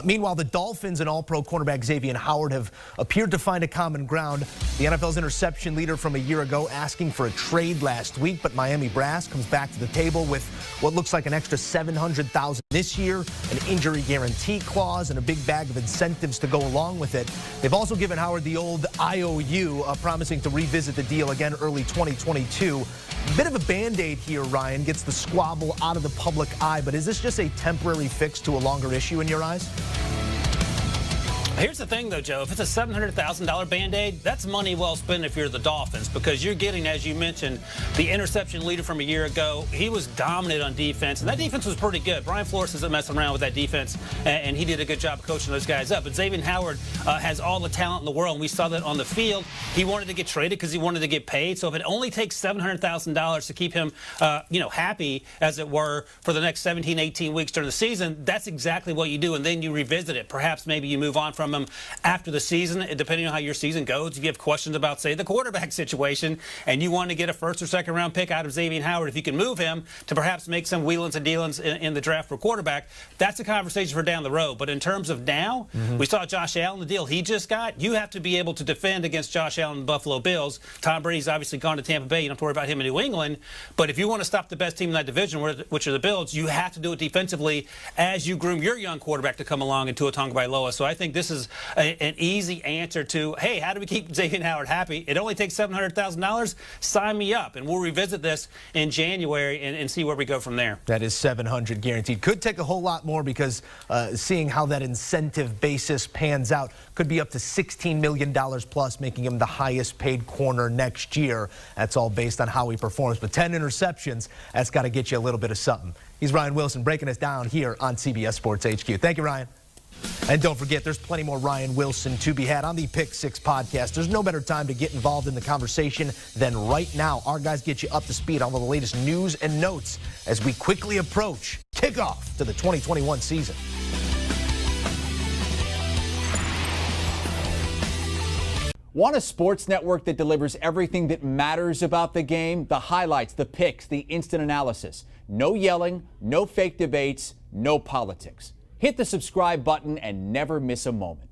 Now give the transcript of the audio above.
Meanwhile, the Dolphins and All-Pro cornerback Xavien Howard have appeared to find a common ground. The NFL's interception leader from a year ago asking for a trade last week, but Miami Brass comes back to the table with what looks like an extra $700,000 this year, an injury guarantee clause, and a big bag of incentives to go along with it. They've also given Howard the old IOU, promising to revisit the deal again early 2022. Bit of a Band-Aid here, Ryan, gets the squabble out of the public eye, but is this just a temporary fix to a longer issue in your eyes? Here's the thing, though, Joe. If it's a $700,000 Band-Aid, that's money well spent if you're the Dolphins, because you're getting, as you mentioned, the interception leader from a year ago. He was dominant on defense, and that defense was pretty good. Brian Flores isn't messing around with that defense, and he did a good job of coaching those guys up. But Xavien Howard has all the talent in the world, and we saw that on the field. He wanted to get traded because he wanted to get paid. So if it only takes $700,000 to keep him, happy, as it were, for the next 17, 18 weeks during the season, that's exactly what you do, and then you revisit it. Perhaps maybe you move on from him after the season, depending on how your season goes. If you have questions about, say, the quarterback situation, and you want to get a first or second round pick out of Xavien Howard, if you can move him to perhaps make some wheelings and dealings in the draft for quarterback, that's a conversation for down the road. But in terms of now, we saw Josh Allen, the deal he just got. You have to be able to defend against Josh Allen and the Buffalo Bills. Tom Brady's obviously gone to Tampa Bay. You don't have to worry about him in New England. But if you want to stop the best team in that division, which are the Bills, you have to do it defensively as you groom your young quarterback to come along in Tua Tagovailoa. So I think this is an easy answer to, hey, how do we keep Xavien Howard happy? It only takes $700,000. Sign me up, and we'll revisit this in January and see where we go from there. That is $700 guaranteed. Could take a whole lot more, because seeing how that incentive basis pans out, could be up to $16 million plus, making him the highest paid corner next year. That's all based on how he performs. But 10 interceptions, that's got to get you a little bit of something. He's Ryan Wilson breaking us down here on CBS Sports HQ. Thank you, Ryan. And don't forget, there's plenty more Ryan Wilson to be had on the Pick 6 podcast. There's no better time to get involved in the conversation than right now. Our guys get you up to speed on all the latest news and notes as we quickly approach kickoff to the 2021 season. Want a sports network that delivers everything that matters about the game? The highlights, the picks, the instant analysis. No yelling, no fake debates, no politics. Hit the subscribe button and never miss a moment.